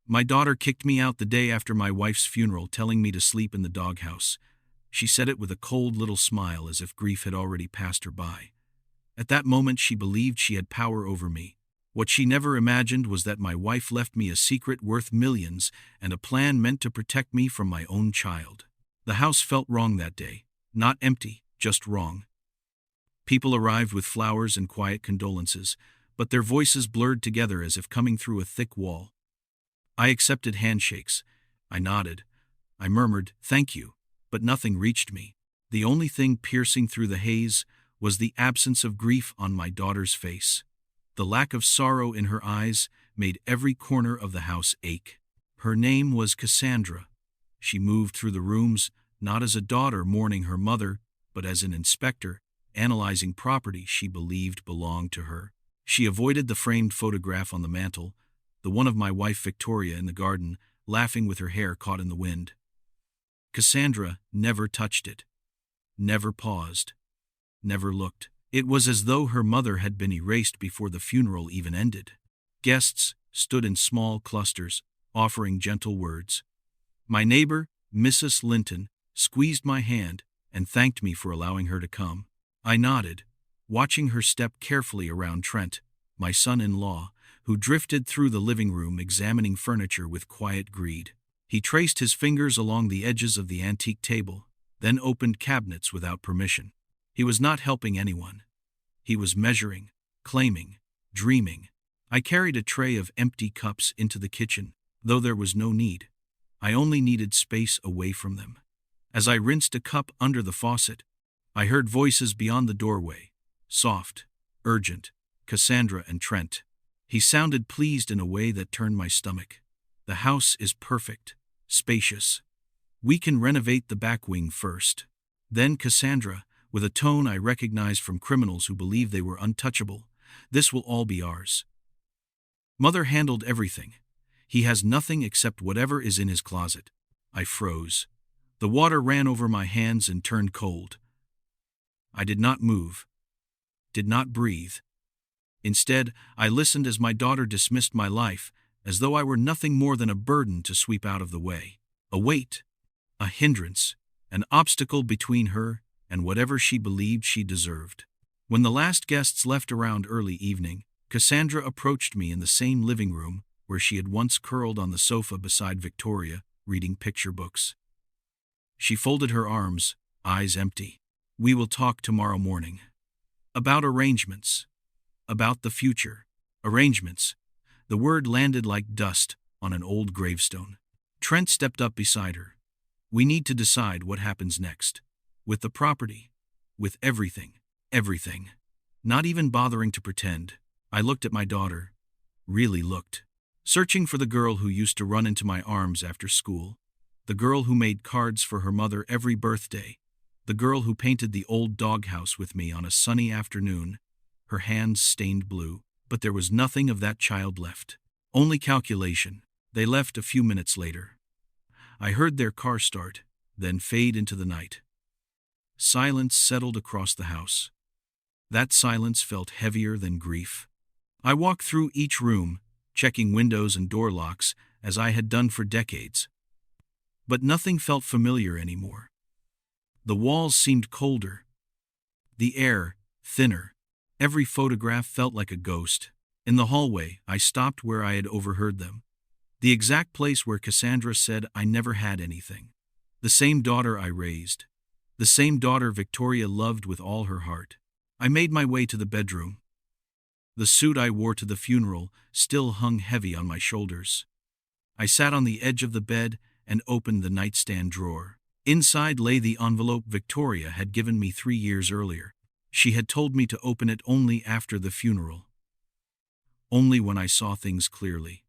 My daughter kicked me out the day after my wife's funeral, telling me to sleep in the doghouse. She said it with a cold little smile, as if grief had already passed her by. At that moment she believed she had power over me. What she never imagined was that my wife left me a secret worth millions and a plan meant to protect me from my own child. The house felt wrong that day. Not empty, just wrong. People arrived with flowers and quiet condolences, but their voices blurred together as if coming through a thick wall. I accepted handshakes. I nodded. I murmured, "Thank you," but nothing reached me. The only thing piercing through the haze was the absence of grief on my daughter's face. The lack of sorrow in her eyes made every corner of the house ache. Her name was Cassandra. She moved through the rooms, not as a daughter mourning her mother, but as an inspector, analyzing property she believed belonged to her. She avoided the framed photograph on the mantel, the one of my wife Victoria in the garden, laughing with her hair caught in the wind. Cassandra never touched it, never paused, never looked. It was as though her mother had been erased before the funeral even ended. Guests stood in small clusters, offering gentle words. My neighbor, Mrs. Linton, squeezed my hand and thanked me for allowing her to come. I nodded, watching her step carefully around Trent, my son-in-law, who drifted through the living room examining furniture with quiet greed. He traced his fingers along the edges of the antique table, then opened cabinets without permission. He was not helping anyone. He was measuring, claiming, dreaming. I carried a tray of empty cups into the kitchen, though there was no need. I only needed space away from them. As I rinsed a cup under the faucet, I heard voices beyond the doorway, soft, urgent, Cassandra and Trent. He sounded pleased in a way that turned my stomach. The house is perfect, spacious. We can renovate the back wing first. Then Cassandra, with a tone I recognized from criminals who believe they were untouchable, "This will all be ours. Mother handled everything. He has nothing except whatever is in his closet." I froze. The water ran over my hands and turned cold. I did not move, did not breathe. Instead, I listened as my daughter dismissed my life, as though I were nothing more than a burden to sweep out of the way. A weight, a hindrance, an obstacle between her and whatever she believed she deserved. When the last guests left around early evening, Cassandra approached me in the same living room where she had once curled on the sofa beside Victoria, reading picture books. She folded her arms, eyes empty. "We will talk tomorrow morning. About arrangements. About the future." Arrangements. The word landed like dust on an old gravestone. Trent stepped up beside her. "We need to decide what happens next. With the property. With everything. Everything." Not even bothering to pretend, I looked at my daughter. Really looked. Searching for the girl who used to run into my arms after school. The girl who made cards for her mother every birthday. The girl who painted the old doghouse with me on a sunny afternoon. Her hands stained blue. But there was nothing of that child left. Only calculation. They left a few minutes later. I heard their car start, then fade into the night. Silence settled across the house. That silence felt heavier than grief. I walked through each room, checking windows and door locks, as I had done for decades. But nothing felt familiar anymore. The walls seemed colder. The air, thinner. Every photograph felt like a ghost. In the hallway, I stopped where I had overheard them. The exact place where Cassandra said I never had anything. The same daughter I raised. The same daughter Victoria loved with all her heart. I made my way to the bedroom. The suit I wore to the funeral still hung heavy on my shoulders. I sat on the edge of the bed and opened the nightstand drawer. Inside lay the envelope Victoria had given me 3 years earlier. She had told me to open it only after the funeral. Only when I saw things clearly.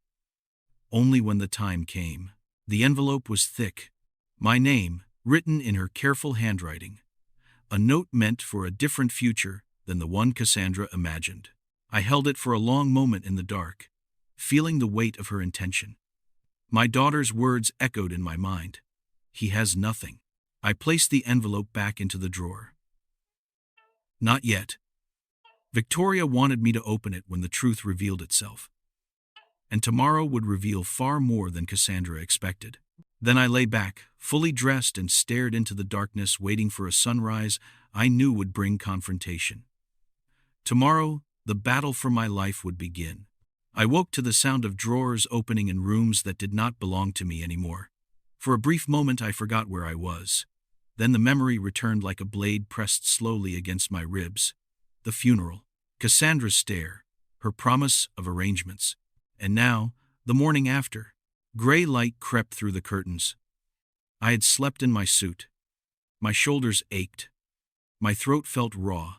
Only when the time came. The envelope was thick. My name, written in her careful handwriting. A note meant for a different future than the one Cassandra imagined. I held it for a long moment in the dark, feeling the weight of her intention. My daughter's words echoed in my mind. "He has nothing." I placed the envelope back into the drawer. Not yet. Victoria wanted me to open it when the truth revealed itself. and tomorrow would reveal far more than Cassandra expected. Then I lay back, fully dressed, and stared into the darkness, waiting for a sunrise I knew would bring confrontation. Tomorrow, the battle for my life would begin. I woke to the sound of drawers opening in rooms that did not belong to me anymore. For a brief moment I forgot where I was. Then the memory returned like a blade pressed slowly against my ribs. The funeral, Cassandra's stare, her promise of arrangements. And now, the morning after. Gray light crept through the curtains. I had slept in my suit. My shoulders ached. My throat felt raw.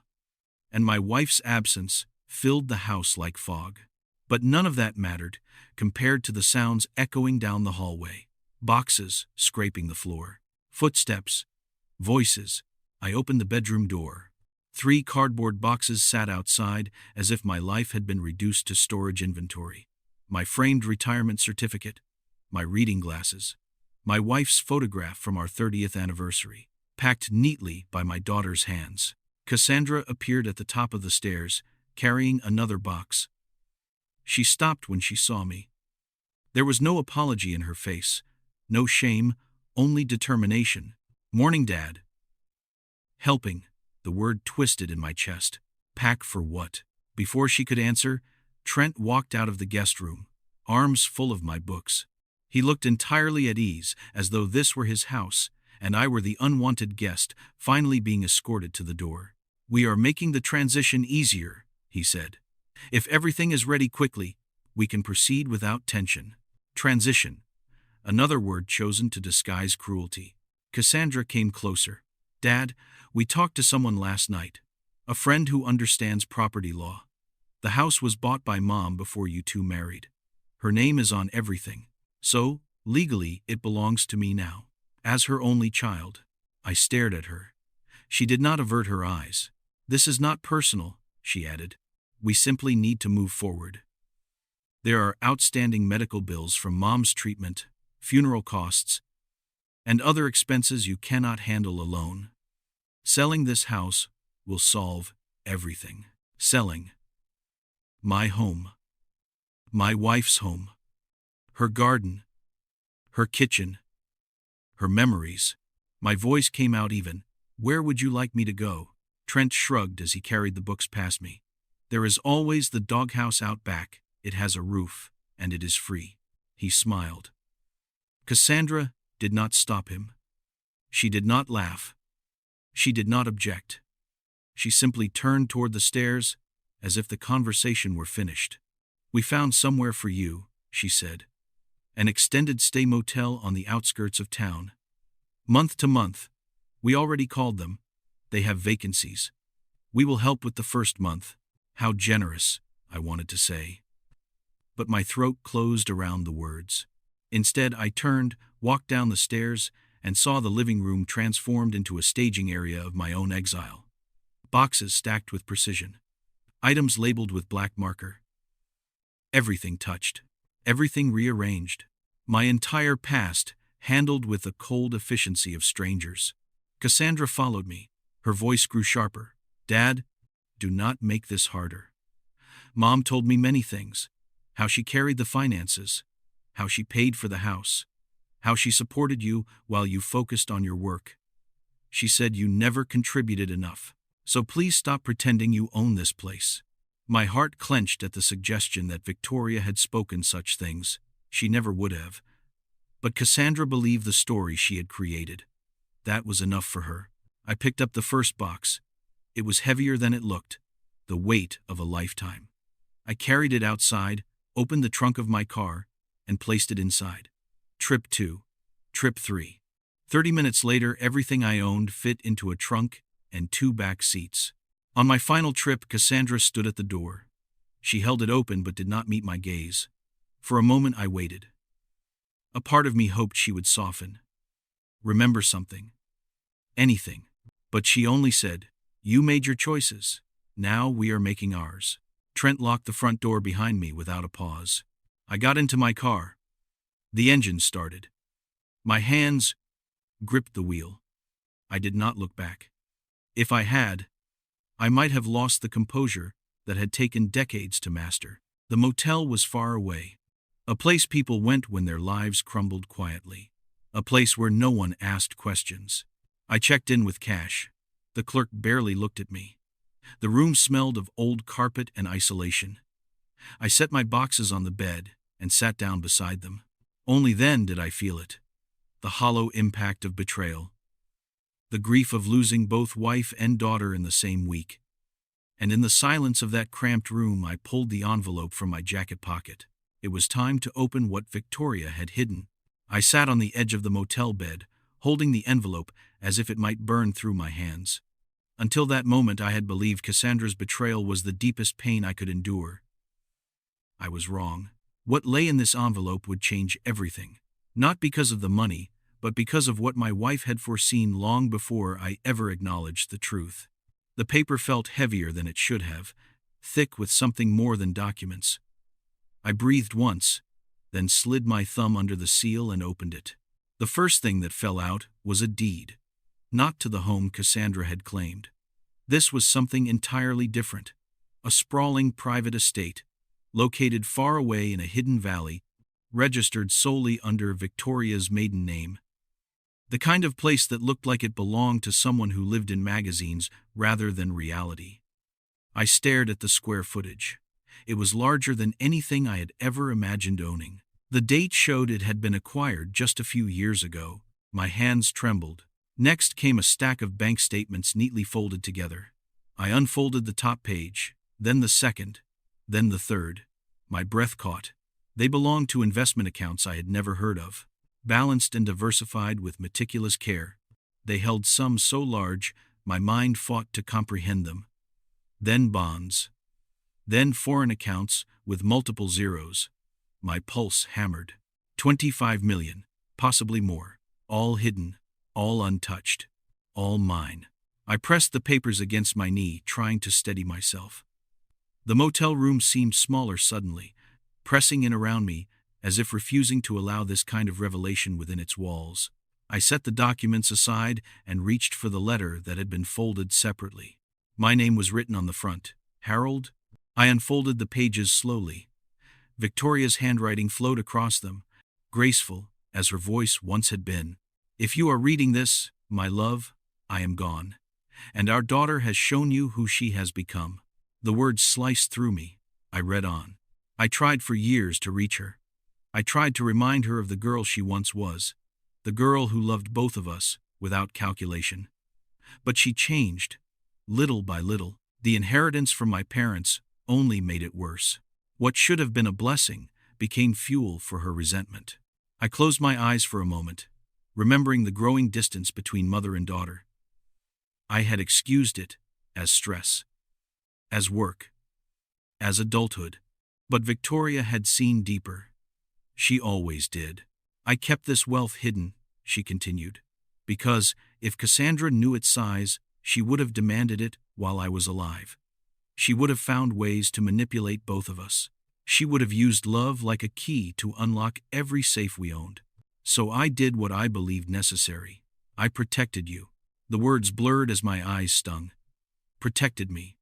And my wife's absence filled the house like fog. But none of that mattered compared to the sounds echoing down the hallway. Boxes scraping the floor. Footsteps. Voices. I opened the bedroom door. 3 cardboard boxes sat outside as if my life had been reduced to storage inventory. My framed retirement certificate. My reading glasses. My wife's photograph from our 30th anniversary, packed neatly by my daughter's hands. Cassandra appeared at the top of the stairs, carrying another box. She stopped when she saw me. There was no apology in her face, no shame, only determination. "Morning, Dad." "Helping," the word twisted in my chest. "Pack for what?" Before she could answer, Trent walked out of the guest room, arms full of my books. He looked entirely at ease, as though this were his house, and I were the unwanted guest, finally being escorted to the door. "We are making the transition easier," he said. "If everything is ready quickly, we can proceed without tension." Transition. Another word chosen to disguise cruelty. Cassandra came closer. "Dad, we talked to someone last night. A friend who understands property law. The house was bought by Mom before you two married. Her name is on everything. So, legally, it belongs to me now. As her only child." I stared at her. She did not avert her eyes. "This is not personal," she added. "We simply need to move forward. There are outstanding medical bills from Mom's treatment, funeral costs, and other expenses you cannot handle alone. Selling this house will solve everything. Selling my home, my wife's home, her garden, her kitchen, her memories." My voice came out even. "Where would you like me to go?" Trent shrugged as he carried the books past me. "There is always the doghouse out back. It has a roof, and it is free." He smiled. Cassandra did not stop him. She did not laugh. She did not object. She simply turned toward the stairs, as if the conversation were finished. "We found somewhere for you," she said. "An extended stay motel on the outskirts of town. Month to month. We already called them. They have vacancies. We will help with the first month." How generous, I wanted to say. But my throat closed around the words. Instead, I turned, walked down the stairs, and saw the living room transformed into a staging area of my own exile. Boxes stacked with precision. Items labeled with black marker. Everything touched. Everything rearranged. My entire past handled with the cold efficiency of strangers. Cassandra followed me. Her voice grew sharper. "Dad, do not make this harder. Mom told me many things. How she carried the finances. How she paid for the house. How she supported you while you focused on your work. She said you never contributed enough. So please stop pretending you own this place." My heart clenched at the suggestion that Victoria had spoken such things. She never would have. But Cassandra believed the story she had created. That was enough for her. I picked up the first box. It was heavier than it looked, the weight of a lifetime. I carried it outside, opened the trunk of my car, and placed it inside. Trip 2. Trip 3. 30 minutes later, everything I owned fit into a trunk and 2 back seats. On my final trip, Cassandra stood at the door. She held it open but did not meet my gaze. For a moment I waited. A part of me hoped she would soften. Remember something. Anything. But she only said, "You made your choices. Now we are making ours." Trent locked the front door behind me without a pause. I got into my car. The engine started. My hands gripped the wheel. I did not look back. If I had, I might have lost the composure that had taken decades to master. The motel was far away. A place people went when their lives crumbled quietly. A place where no one asked questions. I checked in with cash. The clerk barely looked at me. The room smelled of old carpet and isolation. I set my boxes on the bed and sat down beside them. Only then did I feel it. The hollow impact of betrayal. The grief of losing both wife and daughter in the same week. And in the silence of that cramped room, I pulled the envelope from my jacket pocket. It was time to open what Victoria had hidden. I sat on the edge of the motel bed, holding the envelope as if it might burn through my hands. Until that moment, I had believed Cassandra's betrayal was the deepest pain I could endure. I was wrong. What lay in this envelope would change everything. Not because of the money, but because of what my wife had foreseen long before I ever acknowledged the truth. The paper felt heavier than it should have, thick with something more than documents. I breathed once, then slid my thumb under the seal and opened it. The first thing that fell out was a deed. Not to the home Cassandra had claimed. This was something entirely different. A sprawling private estate, located far away in a hidden valley, registered solely under Victoria's maiden name. The kind of place that looked like it belonged to someone who lived in magazines rather than reality. I stared at the square footage. It was larger than anything I had ever imagined owning. The date showed it had been acquired just a few years ago. My hands trembled. Next came a stack of bank statements neatly folded together. I unfolded the top page, then the second, then the third. My breath caught. They belonged to investment accounts I had never heard of. Balanced and diversified with meticulous care. They held sums so large, my mind fought to comprehend them. Then bonds. Then foreign accounts with multiple zeros. My pulse hammered. 25 million, possibly more. All hidden, all untouched, all mine. I pressed the papers against my knee, trying to steady myself. The motel room seemed smaller suddenly, pressing in around me, as if refusing to allow this kind of revelation within its walls. I set the documents aside and reached for the letter that had been folded separately. My name was written on the front. Harold? I unfolded the pages slowly. Victoria's handwriting flowed across them, graceful, as her voice once had been. If you are reading this, my love, I am gone. And our daughter has shown you who she has become. The words sliced through me. I read on. I tried for years to reach her. I tried to remind her of the girl she once was, the girl who loved both of us, without calculation. But she changed, little by little. The inheritance from my parents only made it worse. What should have been a blessing became fuel for her resentment. I closed my eyes for a moment, remembering the growing distance between mother and daughter. I had excused it as stress, as work, as adulthood. But Victoria had seen deeper. She always did. I kept this wealth hidden, she continued, because if Cassandra knew its size, she would have demanded it while I was alive. She would have found ways to manipulate both of us. She would have used love like a key to unlock every safe we owned. So I did what I believed necessary. I protected you. The words blurred as my eyes stung. Protected me.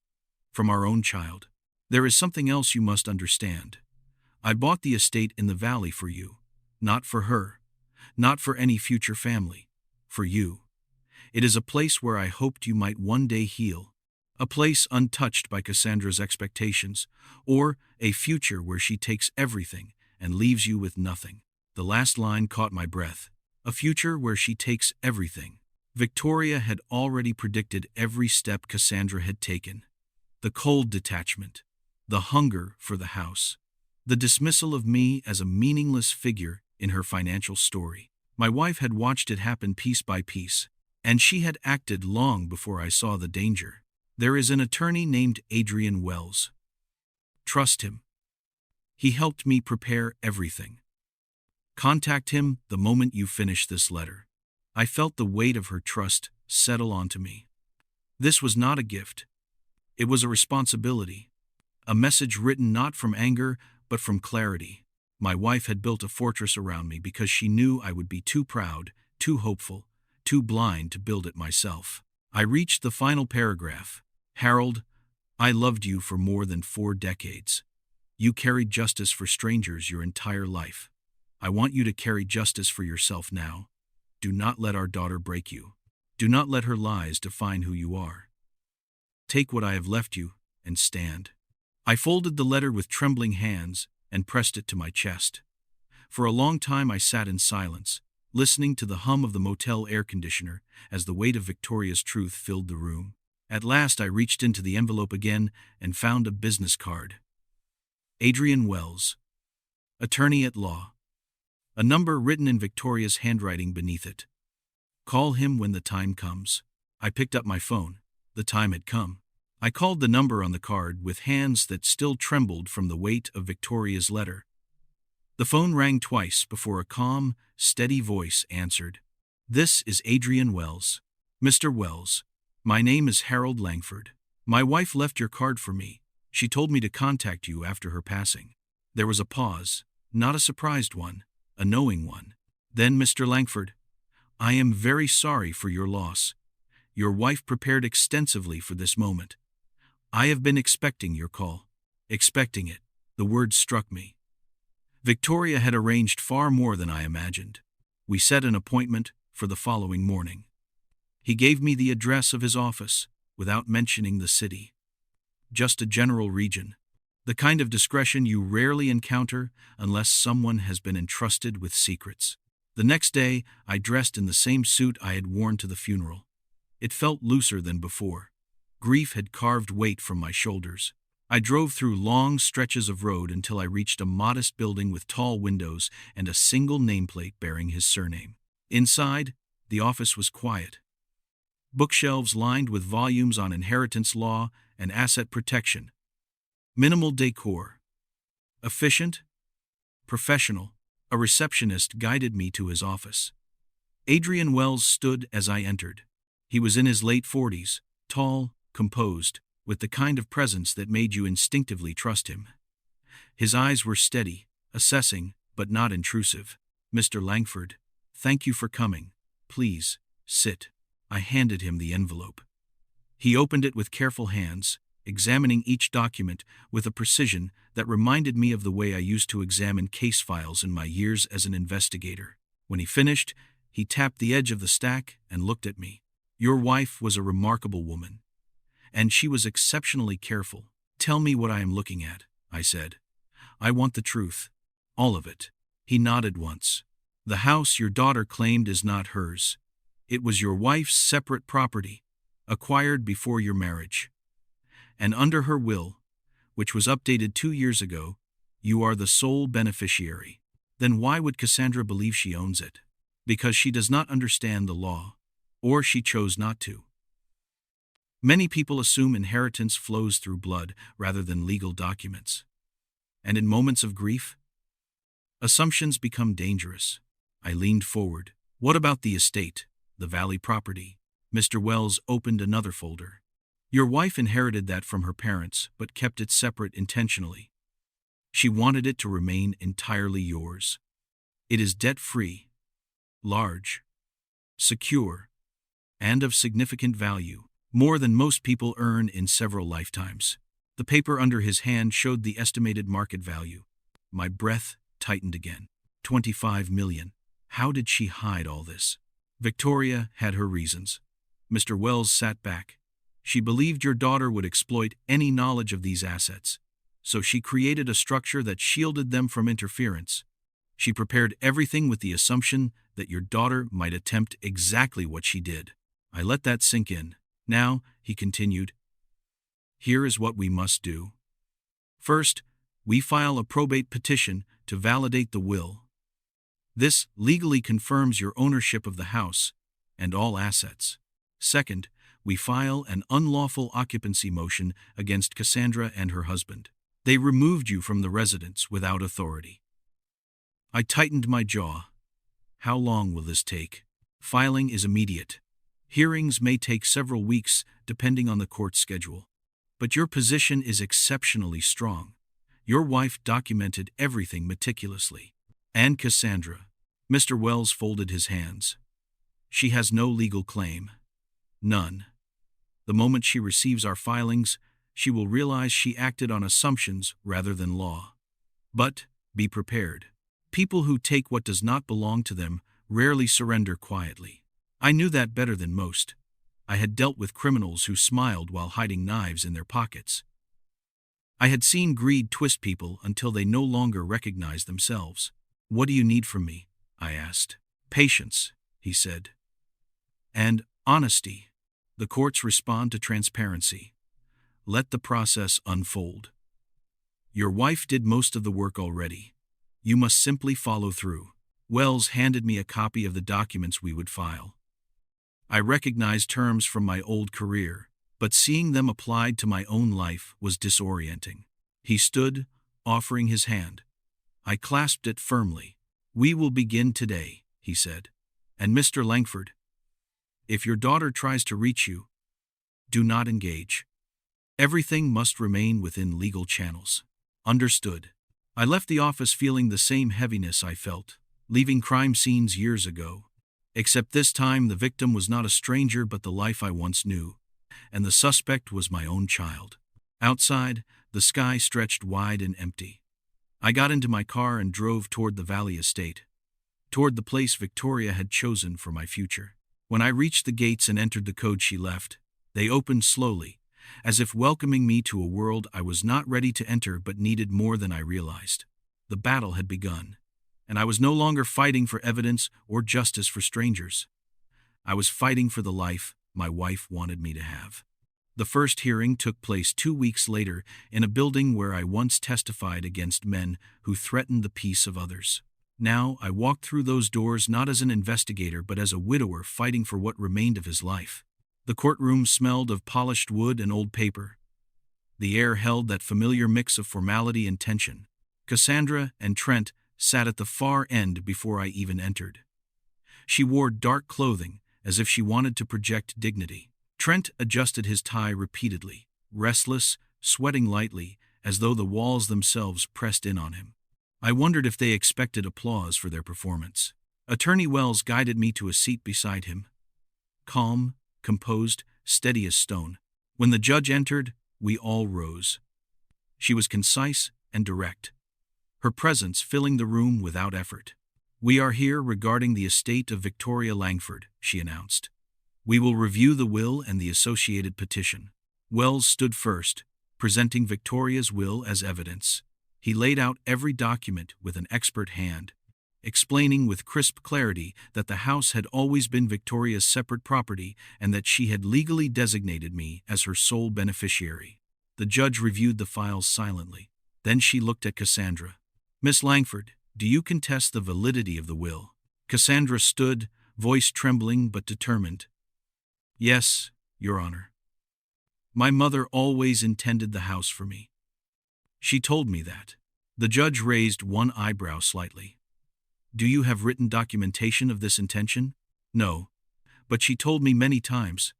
From our own child. There is something else you must understand. I bought the estate in the valley for you. Not for her. Not for any future family. For you. It is a place where I hoped you might one day heal. A place untouched by Cassandra's expectations, or a future where she takes everything and leaves you with nothing. The last line caught my breath. A future where she takes everything. Victoria had already predicted every step Cassandra had taken. The cold detachment. The hunger for the house. The dismissal of me as a meaningless figure in her financial story. My wife had watched it happen piece by piece, and she had acted long before I saw the danger. There is an attorney named Adrian Wells. Trust him. He helped me prepare everything. Contact him the moment you finish this letter. I felt the weight of her trust settle onto me. This was not a gift. It was a responsibility. A message written not from anger, but from clarity. My wife had built a fortress around me because she knew I would be too proud, too hopeful, too blind to build it myself. I reached the final paragraph. Harold, I loved you for more than 4 decades. You carried justice for strangers your entire life. I want you to carry justice for yourself now. Do not let our daughter break you. Do not let her lies define who you are. Take what I have left you and stand." I folded the letter with trembling hands and pressed it to my chest. For a long time I sat in silence, listening to the hum of the motel air conditioner as the weight of Victoria's truth filled the room. At last I reached into the envelope again and found a business card. Adrian Wells, attorney at law. A number written in Victoria's handwriting beneath it. Call him when the time comes. I picked up my phone. The time had come. I called the number on the card with hands that still trembled from the weight of Victoria's letter. The phone rang twice before a calm, steady voice answered. "This is Adrian Wells. Mr. Wells, my name is Harold Langford. My wife left your card for me. She told me to contact you after her passing." There was a pause, not a surprised one, a knowing one. Then, "Mr. Langford, I am very sorry for your loss. Your wife prepared extensively for this moment. I have been expecting your call." Expecting it. The word struck me. Victoria had arranged far more than I imagined. We set an appointment for the following morning. He gave me the address of his office, without mentioning the city. Just a general region. The kind of discretion you rarely encounter unless someone has been entrusted with secrets. The next day, I dressed in the same suit I had worn to the funeral. It felt looser than before. Grief had carved weight from my shoulders. I drove through long stretches of road until I reached a modest building with tall windows and a single nameplate bearing his surname. Inside, the office was quiet. Bookshelves lined with volumes on inheritance law and asset protection. Minimal decor. Efficient, professional. A receptionist guided me to his office. Adrian Wells stood as I entered. He was in his late 40s, tall, composed, with the kind of presence that made you instinctively trust him. His eyes were steady, assessing, but not intrusive. "Mr. Langford, thank you for coming. Please, sit." I handed him the envelope. He opened it with careful hands, examining each document with a precision that reminded me of the way I used to examine case files in my years as an investigator. When he finished, he tapped the edge of the stack and looked at me. "Your wife was a remarkable woman, and she was exceptionally careful." "Tell me what I am looking at," I said. "I want the truth. All of it." He nodded once. "The house your daughter claimed is not hers. It was your wife's separate property, acquired before your marriage. And under her will, which was updated 2 years ago, you are the sole beneficiary." "Then why would Cassandra believe she owns it?" "Because she does not understand the law, or she chose not to. Many people assume inheritance flows through blood rather than legal documents. And in moments of grief, assumptions become dangerous." I leaned forward. "What about the estate, the Valley property?" Mr. Wells opened another folder. "Your wife inherited that from her parents, but kept it separate intentionally. She wanted it to remain entirely yours. It is debt-free, large, secure, and of significant value, more than most people earn in several lifetimes." The paper under his hand showed the estimated market value. My breath tightened again. 25 million. How did she hide all this? Victoria had her reasons. Mr. Wells sat back. She believed your daughter would exploit any knowledge of these assets, so she created a structure that shielded them from interference. She prepared everything with the assumption that your daughter might attempt exactly what she did. I let that sink in. "Now," he continued, "here is what we must do. First, we file a probate petition to validate the will. This legally confirms your ownership of the house and all assets. Second, we file an unlawful occupancy motion against Cassandra and her husband. They removed you from the residence without authority." I tightened my jaw. "How long will this take?" "Filing is immediate. Hearings may take several weeks depending on the court schedule. But your position is exceptionally strong. Your wife documented everything meticulously. And Cassandra." Mr. Wells folded his hands. "She has no legal claim. None. The moment she receives our filings, she will realize she acted on assumptions rather than law. But, be prepared. People who take what does not belong to them rarely surrender quietly. I knew that better than most. I had dealt with criminals who smiled while hiding knives in their pockets. I had seen greed twist people until they no longer recognized themselves. "What do you need from me?" I asked. "Patience," he said. "And honesty." The courts respond to transparency. Let the process unfold. Your wife did most of the work already. You must simply follow through. Wells handed me a copy of the documents we would file. I recognized terms from my old career, but seeing them applied to my own life was disorienting. He stood, offering his hand. I clasped it firmly. "We will begin today," he said. "And Mr. Langford, if your daughter tries to reach you, do not engage. Everything must remain within legal channels." Understood. I left the office feeling the same heaviness I felt, leaving crime scenes years ago. Except this time the victim was not a stranger but the life I once knew, and the suspect was my own child. Outside, the sky stretched wide and empty. I got into my car and drove toward the Valley estate, toward the place Victoria had chosen for my future. When I reached the gates and entered the code she left, they opened slowly, as if welcoming me to a world I was not ready to enter but needed more than I realized. The battle had begun, and I was no longer fighting for evidence or justice for strangers. I was fighting for the life my wife wanted me to have. The first hearing took place 2 weeks later in a building where I once testified against men who threatened the peace of others. Now I walked through those doors not as an investigator but as a widower fighting for what remained of his life. The courtroom smelled of polished wood and old paper. The air held that familiar mix of formality and tension. Cassandra and Trent sat at the far end before I even entered. She wore dark clothing, as if she wanted to project dignity. Trent adjusted his tie repeatedly, restless, sweating lightly, as though the walls themselves pressed in on him. I wondered if they expected applause for their performance. Attorney Wells guided me to a seat beside him. Calm, composed, steady as stone. When the judge entered, we all rose. She was concise and direct, her presence filling the room without effort. "We are here regarding the estate of Victoria Langford," she announced. "We will review the will and the associated petition." Wells stood first, presenting Victoria's will as evidence. He laid out every document with an expert hand, explaining with crisp clarity that the house had always been Victoria's separate property and that she had legally designated me as her sole beneficiary. The judge reviewed the files silently. Then she looked at Cassandra. "Miss Langford, do you contest the validity of the will?" Cassandra stood, voice trembling but determined. "Yes, Your Honor. My mother always intended the house for me. She told me that." The judge raised one eyebrow slightly. "Do you have written documentation of this intention?" "No, but she told me many times.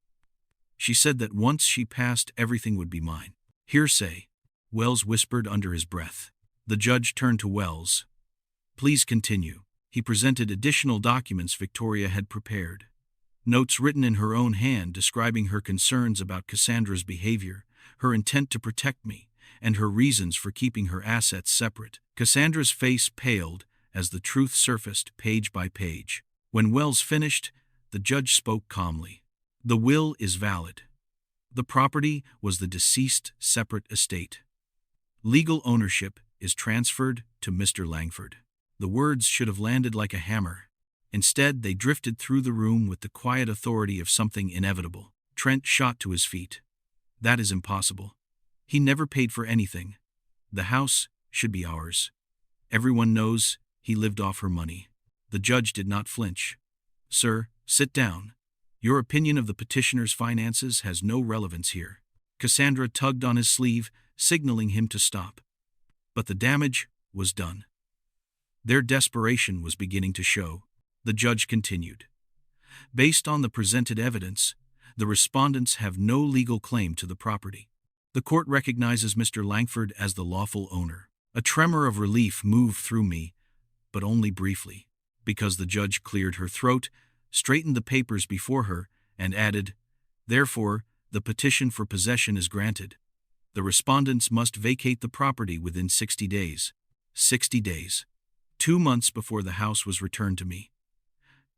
She said that once she passed, everything would be mine." "Hearsay," Wells whispered under his breath. The judge turned to Wells. "Please continue." He presented additional documents Victoria had prepared. Notes written in her own hand describing her concerns about Cassandra's behavior, her intent to protect me, and her reasons for keeping her assets separate. Cassandra's face paled as the truth surfaced page by page. When Wells finished, the judge spoke calmly. "The will is valid. The property was the deceased's separate estate. Legal ownership is transferred to Mr. Langford." The words should have landed like a hammer. Instead, they drifted through the room with the quiet authority of something inevitable. Trent shot to his feet. "That is impossible. He never paid for anything. The house should be ours. Everyone knows he lived off her money." The judge did not flinch. "Sir, sit down. Your opinion of the petitioner's finances has no relevance here." Cassandra tugged on his sleeve, signaling him to stop. But the damage was done. Their desperation was beginning to show. The judge continued. "Based on the presented evidence, the respondents have no legal claim to the property. The court recognizes Mr. Langford as the lawful owner." A tremor of relief moved through me, but only briefly, because the judge cleared her throat, straightened the papers before her, and added, "Therefore, the petition for possession is granted." The respondents must vacate the property within 60 days. 60 days. 2 months before the house was returned to me.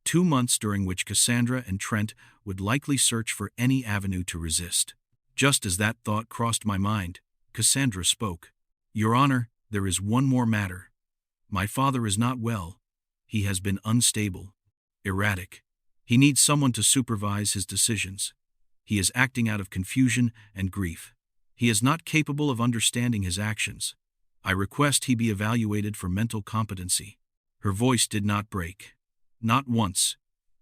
2 months during which Cassandra and Trent would likely search for any avenue to resist. Just as that thought crossed my mind, Cassandra spoke. "Your Honor, there is one more matter. My father is not well. He has been unstable, erratic. He needs someone to supervise his decisions. He is acting out of confusion and grief. He is not capable of understanding his actions. I request he be evaluated for mental competency." Her voice did not break. Not once.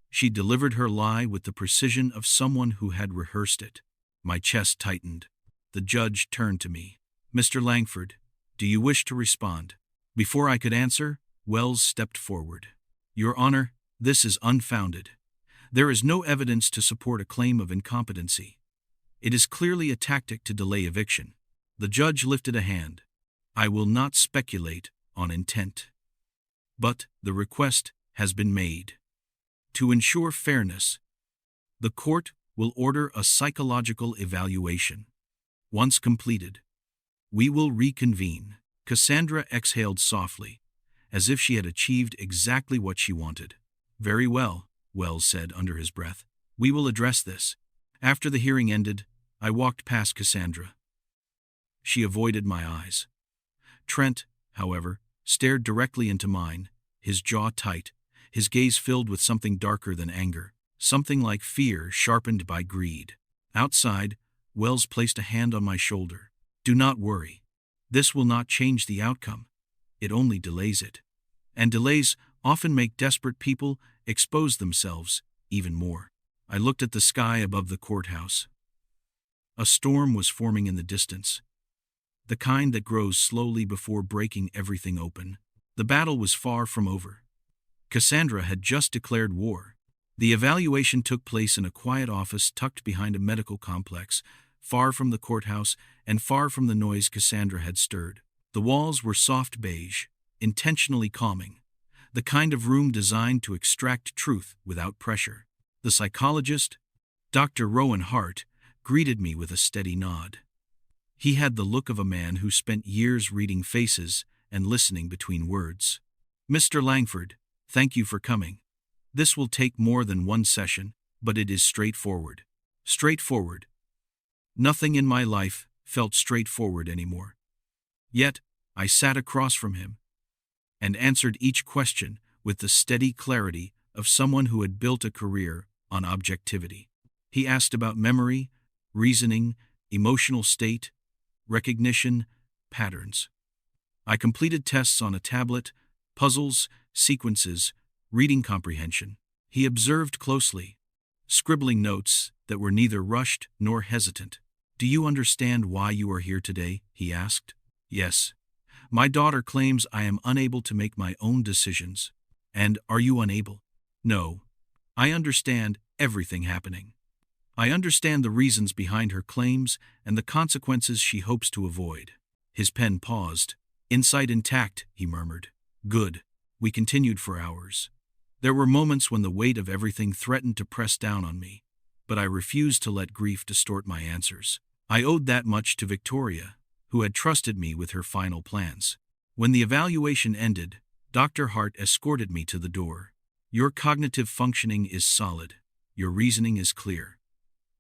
She delivered her lie with the precision of someone who had rehearsed it. My chest tightened. The judge turned to me. "Mr. Langford, do you wish to respond?" Before I could answer, Wells stepped forward. "Your Honor, this is unfounded. There is no evidence to support a claim of incompetency. It is clearly a tactic to delay eviction." The judge lifted a hand. "I will not speculate on intent. But the request has been made. To ensure fairness, the court will order a psychological evaluation. Once completed, we will reconvene." Cassandra exhaled softly, as if she had achieved exactly what she wanted. "Very well," Wells said under his breath. "We will address this." After the hearing ended, I walked past Cassandra. She avoided my eyes. Trent, however, stared directly into mine, his jaw tight, his gaze filled with something darker than anger, something like fear sharpened by greed. Outside, Wells placed a hand on my shoulder. "Do not worry. This will not change the outcome. It only delays it. And delays often make desperate people expose themselves even more." I looked at the sky above the courthouse. A storm was forming in the distance, the kind that grows slowly before breaking everything open. The battle was far from over. Cassandra had just declared war. The evaluation took place in a quiet office tucked behind a medical complex, far from the courthouse and far from the noise Cassandra had stirred. The walls were soft beige, intentionally calming, the kind of room designed to extract truth without pressure. The psychologist, Dr. Rowan Hart, greeted me with a steady nod. He had the look of a man who spent years reading faces and listening between words. "Mr. Langford, thank you for coming. This will take more than one session, but it is straightforward." Straightforward. Nothing in my life felt straightforward anymore. Yet, I sat across from him and answered each question with the steady clarity of someone who had built a career on objectivity. He asked about memory, reasoning, emotional state, recognition, patterns. I completed tests on a tablet, puzzles, sequences, reading comprehension. He observed closely, scribbling notes that were neither rushed nor hesitant. "Do you understand why you are here today?" he asked. "Yes. My daughter claims I am unable to make my own decisions." "And are you unable?" "No. I understand everything happening. I understand the reasons behind her claims and the consequences she hopes to avoid." His pen paused. "Insight intact," he murmured. "Good." We continued for hours. There were moments when the weight of everything threatened to press down on me, but I refused to let grief distort my answers. I owed that much to Victoria, who had trusted me with her final plans. When the evaluation ended, Dr. Hart escorted me to the door. "Your cognitive functioning is solid. Your reasoning is clear.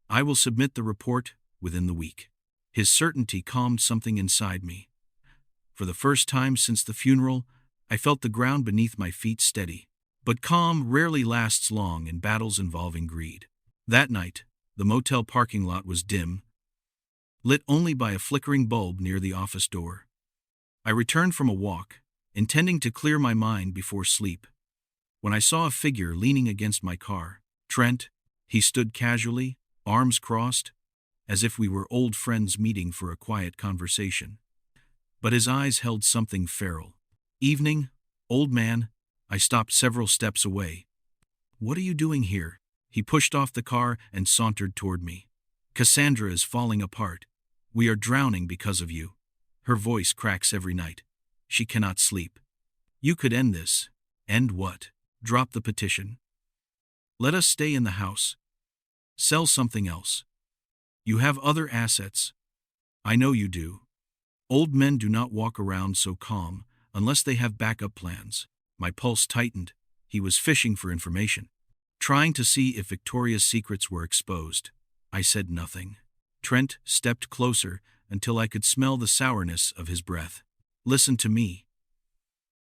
I will submit the report within the week." His certainty calmed something inside me. For the first time since the funeral, I felt the ground beneath my feet steady. But calm rarely lasts long in battles involving greed. That night, the motel parking lot was dim, lit only by a flickering bulb near the office door. I returned from a walk, intending to clear my mind before sleep, when I saw a figure leaning against my car. Trent. He stood casually, arms crossed, as if we were old friends meeting for a quiet conversation. But his eyes held something feral. "Evening, old man." I stopped several steps away. "What are you doing here?" He pushed off the car and sauntered toward me. "Cassandra is falling apart. We are drowning because of you. Her voice cracks every night. She cannot sleep. You could end this." "End what?" "Drop the petition. Let us stay in the house. Sell something else. You have other assets." I know you do. Old men do not walk around so calm unless they have backup plans. My pulse tightened. He was fishing for information, trying to see if Victoria's secrets were exposed. I said nothing. Trent stepped closer until I could smell the sourness of his breath. Listen to me.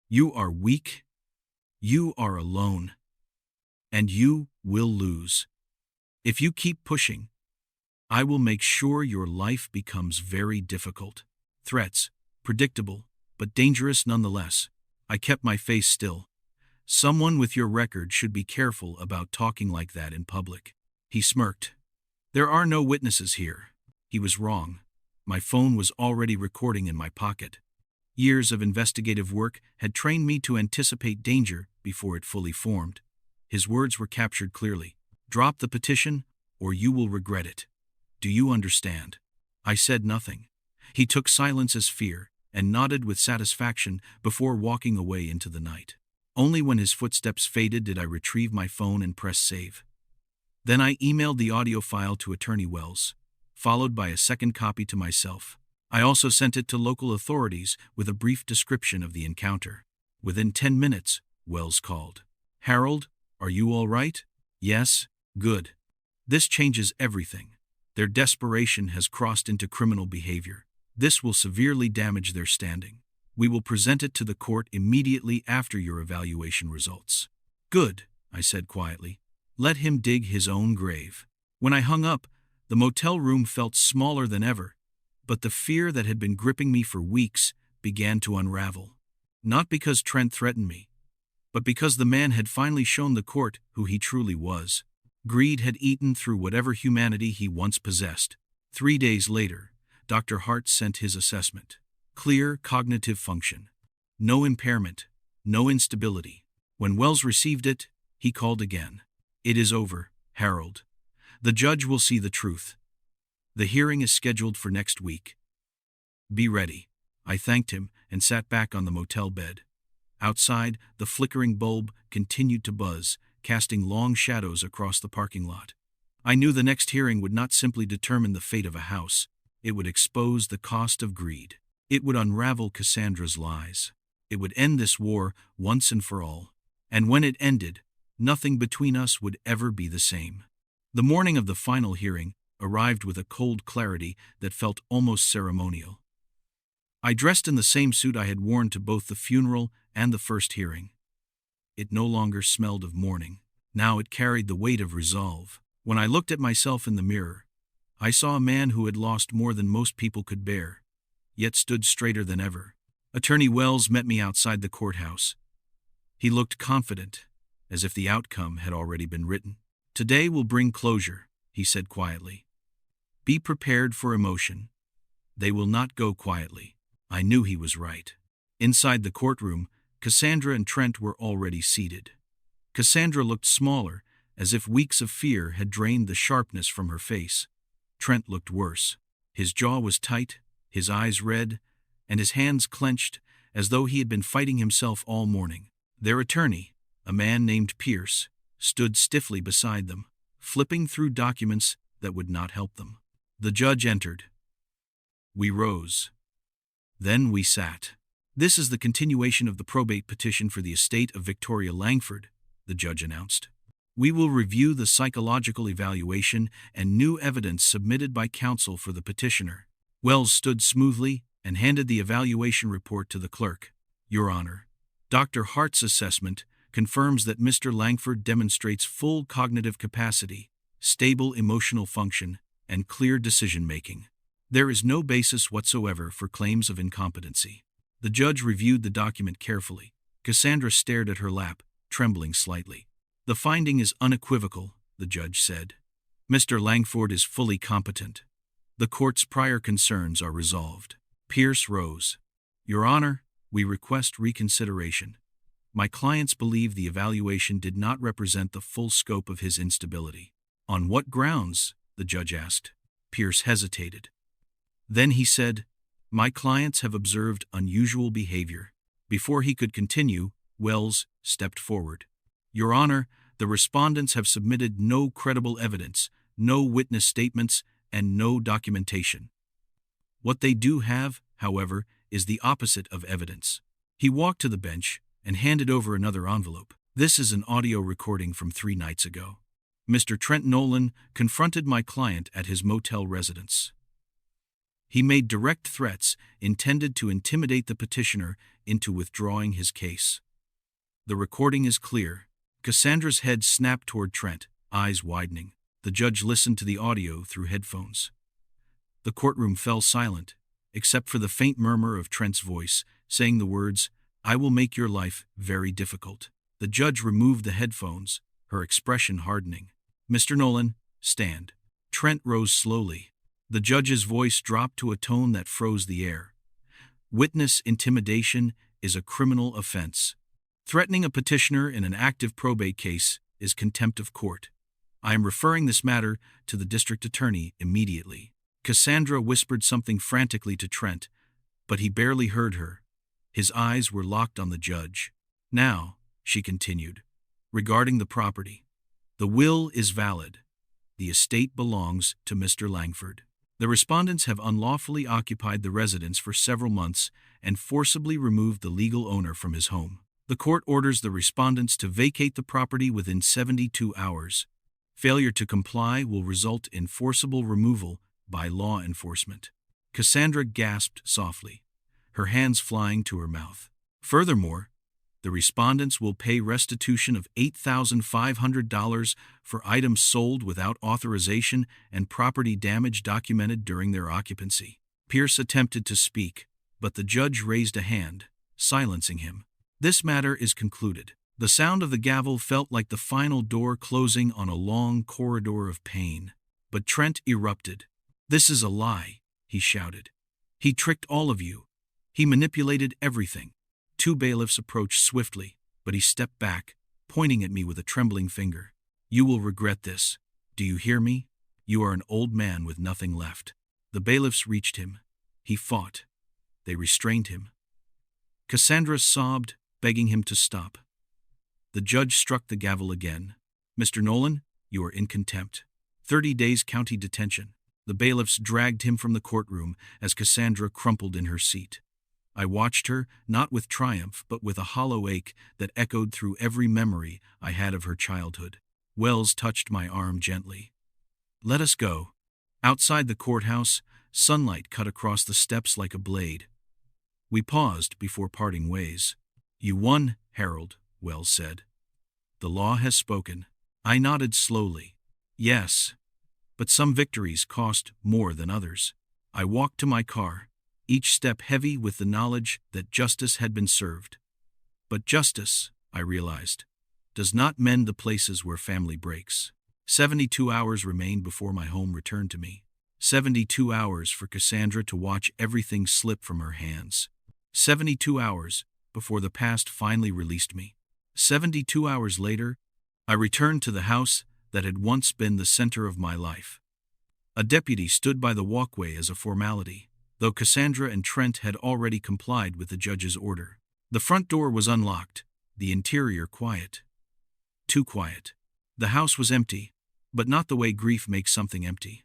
You are weak. You are alone. And you will lose. If you keep pushing, I will make sure your life becomes very difficult. Threats, predictable, but dangerous nonetheless. I kept my face still. Someone with your record should be careful about talking like that in public. He smirked. There are no witnesses here. He was wrong. My phone was already recording in my pocket. Years of investigative work had trained me to anticipate danger before it fully formed. His words were captured clearly. Drop the petition, or you will regret it. Do you understand? I said nothing. He took silence as fear and nodded with satisfaction before walking away into the night. Only when his footsteps faded did I retrieve my phone and press save. Then I emailed the audio file to Attorney Wells, followed by a second copy to myself. I also sent it to local authorities with a brief description of the encounter. Within 10 minutes, Wells called. Harold, are you all right? Yes, good. This changes everything. Their desperation has crossed into criminal behavior. This will severely damage their standing. We will present it to the court immediately after your evaluation results. Good, I said quietly. Let him dig his own grave. When I hung up, the motel room felt smaller than ever, but the fear that had been gripping me for weeks began to unravel. Not because Trent threatened me, but because the man had finally shown the court who he truly was. Greed had eaten through whatever humanity he once possessed. 3 days later, Dr. Hart sent his assessment. Clear cognitive function. No impairment. No instability. When Wells received it, he called again. It is over, Harold. The judge will see the truth. The hearing is scheduled for next week. Be ready. I thanked him and sat back on the motel bed. Outside, the flickering bulb continued to buzz, casting long shadows across the parking lot. I knew the next hearing would not simply determine the fate of a house. It would expose the cost of greed. It would unravel Cassandra's lies. It would end this war once and for all. And when it ended, nothing between us would ever be the same. The morning of the final hearing arrived with a cold clarity that felt almost ceremonial. I dressed in the same suit I had worn to both the funeral and the first hearing. It no longer smelled of mourning. Now it carried the weight of resolve. When I looked at myself in the mirror, I saw a man who had lost more than most people could bear, yet stood straighter than ever. Attorney Wells met me outside the courthouse. He looked confident, as if the outcome had already been written. Today will bring closure, he said quietly. Be prepared for emotion. They will not go quietly. I knew he was right. Inside the courtroom, Cassandra and Trent were already seated. Cassandra looked smaller, as if weeks of fear had drained the sharpness from her face. Trent looked worse. His jaw was tight, his eyes red, and his hands clenched, as though he had been fighting himself all morning. Their attorney, a man named Pierce, stood stiffly beside them, flipping through documents that would not help them. The judge entered. We rose. Then we sat. This is the continuation of the probate petition for the estate of Victoria Langford, the judge announced. We will review the psychological evaluation and new evidence submitted by counsel for the petitioner. Wells stood smoothly and handed the evaluation report to the clerk. Your Honor, Dr. Hart's assessment confirms that Mr. Langford demonstrates full cognitive capacity, stable emotional function, and clear decision-making. There is no basis whatsoever for claims of incompetency. The judge reviewed the document carefully. Cassandra stared at her lap, trembling slightly. The finding is unequivocal, the judge said. Mr. Langford is fully competent. The court's prior concerns are resolved. Pierce rose. Your Honor, we request reconsideration. My clients believe the evaluation did not represent the full scope of his instability. On what grounds? The judge asked. Pierce hesitated. Then he said, my clients have observed unusual behavior. Before he could continue, Wells stepped forward. Your Honor, the respondents have submitted no credible evidence, no witness statements, and no documentation. What they do have, however, is the opposite of evidence. He walked to the bench and handed over another envelope. This is an audio recording from 3 nights ago. Mr. Trent Nolan confronted my client at his motel residence. He made direct threats intended to intimidate the petitioner into withdrawing his case. The recording is clear. Cassandra's head snapped toward Trent, eyes widening. The judge listened to the audio through headphones. The courtroom fell silent, except for the faint murmur of Trent's voice, saying the words, "I will make your life very difficult." The judge removed the headphones, her expression hardening. "Mr. Nolan, stand." Trent rose slowly. The judge's voice dropped to a tone that froze the air. "Witness intimidation is a criminal offense. Threatening a petitioner in an active probate case is contempt of court. I am referring this matter to the district attorney immediately." Cassandra whispered something frantically to Trent, but he barely heard her. His eyes were locked on the judge. "Now," she continued, "regarding the property. The will is valid. The estate belongs to Mr. Langford. The respondents have unlawfully occupied the residence for several months and forcibly removed the legal owner from his home. The court orders the respondents to vacate the property within 72 hours. Failure to comply will result in forcible removal by law enforcement." Cassandra gasped softly, her hands flying to her mouth. "Furthermore, the respondents will pay restitution of $8,500 for items sold without authorization and property damage documented during their occupancy." Pierce attempted to speak, but the judge raised a hand, silencing him. "This matter is concluded." The sound of the gavel felt like the final door closing on a long corridor of pain. But Trent erupted. "This is a lie," he shouted. "He tricked all of you. He manipulated everything." 2 bailiffs approached swiftly, but he stepped back, pointing at me with a trembling finger. "You will regret this. Do you hear me? You are an old man with nothing left." The bailiffs reached him. He fought. They restrained him. Cassandra sobbed, begging him to stop. The judge struck the gavel again. "Mr. Nolan, you are in contempt. 30 days county detention." The bailiffs dragged him from the courtroom as Cassandra crumpled in her seat. I watched her, not with triumph, but with a hollow ache that echoed through every memory I had of her childhood. Wells touched my arm gently. "Let us go." Outside the courthouse, sunlight cut across the steps like a blade. We paused before parting ways. "You won, Harold," Wells said. "The law has spoken." I nodded slowly. "Yes, but some victories cost more than others." I walked to my car, each step heavy with the knowledge that justice had been served. But justice, I realized, does not mend the places where family breaks. 72 hours remained before my home returned to me. 72 hours for Cassandra to watch everything slip from her hands. 72 hours before the past finally released me. 72 hours later, I returned to the house that had once been the center of my life. A deputy stood by the walkway as a formality, though Cassandra and Trent had already complied with the judge's order. The front door was unlocked, the interior quiet. Too quiet. The house was empty, but not the way grief makes something empty.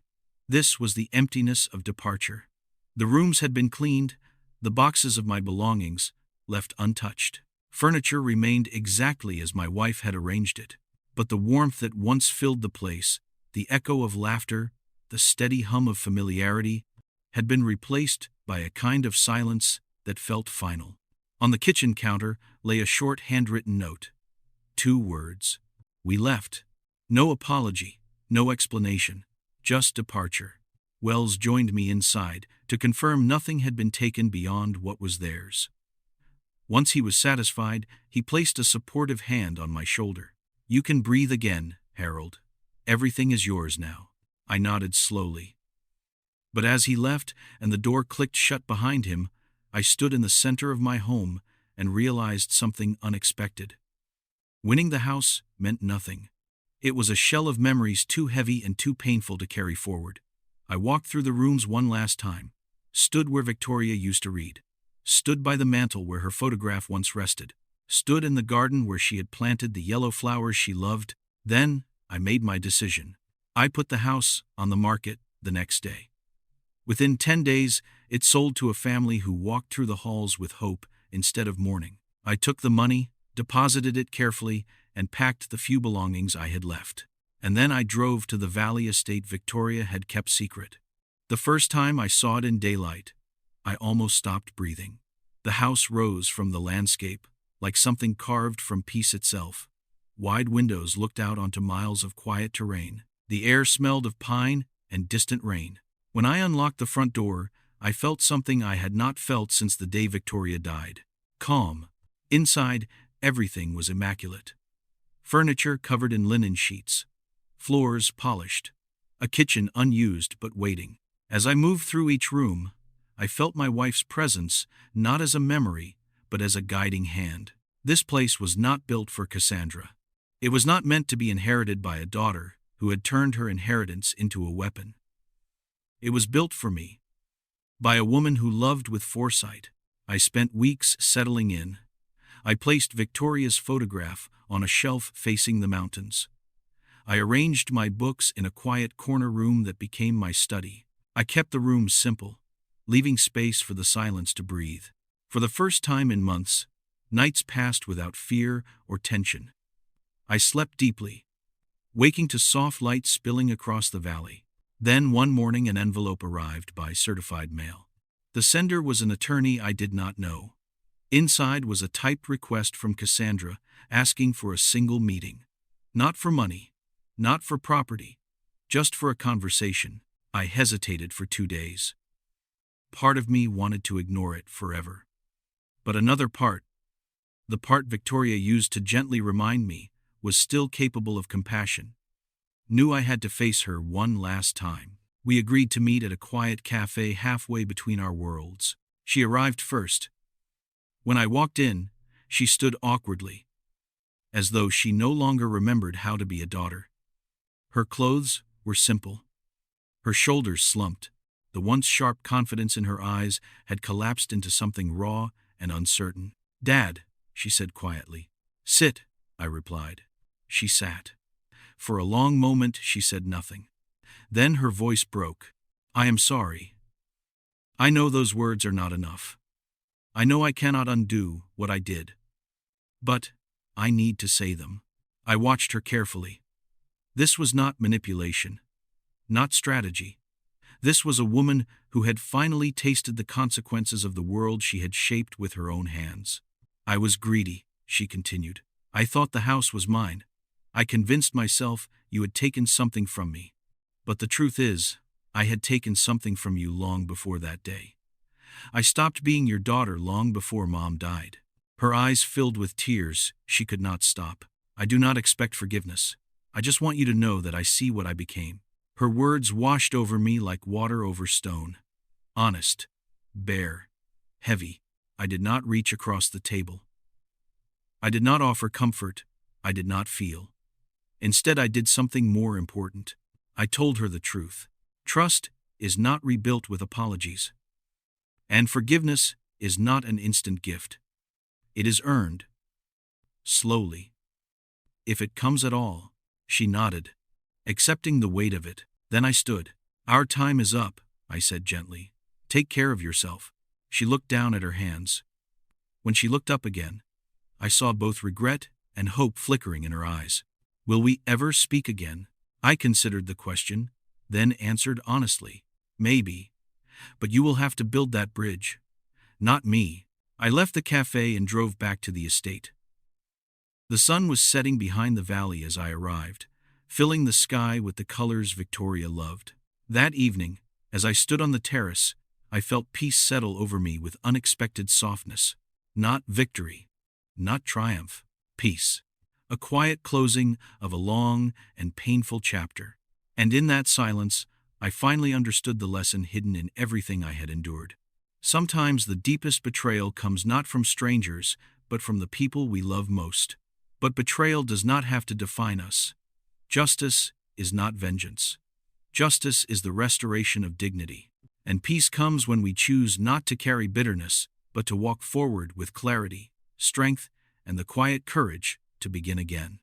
This was the emptiness of departure. The rooms had been cleaned, the boxes of my belongings left untouched. Furniture remained exactly as my wife had arranged it, but the warmth that once filled the place, the echo of laughter, the steady hum of familiarity, had been replaced by a kind of silence that felt final. On the kitchen counter lay a short handwritten note. 2 words. We left. No apology, no explanation, just departure. Wells joined me inside to confirm nothing had been taken beyond what was theirs. Once he was satisfied, he placed a supportive hand on my shoulder. "You can breathe again, Harold. Everything is yours now." I nodded slowly. But as he left and the door clicked shut behind him, I stood in the center of my home and realized something unexpected. Winning the house meant nothing. It was a shell of memories too heavy and too painful to carry forward. I walked through the rooms one last time, stood where Victoria used to read, stood by the mantel where her photograph once rested, stood in the garden where she had planted the yellow flowers she loved. Then I made my decision. I put the house on the market the next day. Within 10 days, It sold to a family who walked through the halls with hope instead of mourning. I took the money, deposited it carefully, and packed the few belongings I had left. And then I drove to the valley estate Victoria had kept secret. The first time I saw it in daylight, I almost stopped breathing. The house rose from the landscape, like something carved from peace itself. Wide windows looked out onto miles of quiet terrain. The air smelled of pine and distant rain. When I unlocked the front door, I felt something I had not felt since the day Victoria died. Calm. Inside, everything was immaculate. Furniture covered in linen sheets. Floors polished. A kitchen unused but waiting. As I moved through each room, I felt my wife's presence, not as a memory, but as a guiding hand. This place was not built for Cassandra. It was not meant to be inherited by a daughter who had turned her inheritance into a weapon. It was built for me, by a woman who loved with foresight. I spent weeks settling in. I placed Victoria's photograph on a shelf facing the mountains. I arranged my books in a quiet corner room that became my study. I kept the room simple, leaving space for the silence to breathe. For the first time in months, nights passed without fear or tension. I slept deeply, waking to soft light spilling across the valley. Then one morning an envelope arrived by certified mail. The sender was an attorney I did not know. Inside was a typed request from Cassandra asking for a single meeting. Not for money, not for property, just for a conversation. I hesitated for 2 days. Part of me wanted to ignore it forever. But another part, the part Victoria used to gently remind me, was still capable of compassion. Knew I had to face her one last time. We agreed to meet at a quiet cafe halfway between our worlds. She arrived first. When I walked in, she stood awkwardly, as though she no longer remembered how to be a daughter. Her clothes were simple. Her shoulders slumped. The once sharp confidence in her eyes had collapsed into something raw and uncertain. "Dad," she said quietly. "Sit," I replied. She sat. For a long moment she said nothing. Then her voice broke. "I am sorry. I know those words are not enough. I know I cannot undo what I did. But I need to say them." I watched her carefully. This was not manipulation, not strategy. This was a woman who had finally tasted the consequences of the world she had shaped with her own hands. "I was greedy," she continued. "I thought the house was mine. I convinced myself you had taken something from me. But the truth is, I had taken something from you long before that day. I stopped being your daughter long before Mom died." Her eyes filled with tears. She could not stop. "I do not expect forgiveness. I just want you to know that I see what I became." Her words washed over me like water over stone. Honest, bare, heavy. I did not reach across the table. I did not offer comfort. I did not feel. Instead, I did something more important. I told her the truth. Trust is not rebuilt with apologies. And forgiveness is not an instant gift. It is earned. Slowly. If it comes at all. She nodded, accepting the weight of it. Then I stood. "Our time is up," I said gently. "Take care of yourself." She looked down at her hands. When she looked up again, I saw both regret and hope flickering in her eyes. "Will we ever speak again?" I considered the question, then answered honestly. "Maybe. But you will have to build that bridge. Not me." I left the cafe and drove back to the estate. The sun was setting behind the valley as I arrived, filling the sky with the colors Victoria loved. That evening, as I stood on the terrace, I felt peace settle over me with unexpected softness. Not victory, not triumph, peace. A quiet closing of a long and painful chapter. And in that silence, I finally understood the lesson hidden in everything I had endured. Sometimes the deepest betrayal comes not from strangers, but from the people we love most. But betrayal does not have to define us. Justice is not vengeance. Justice is the restoration of dignity. And peace comes when we choose not to carry bitterness, but to walk forward with clarity, strength, and the quiet courage to begin again.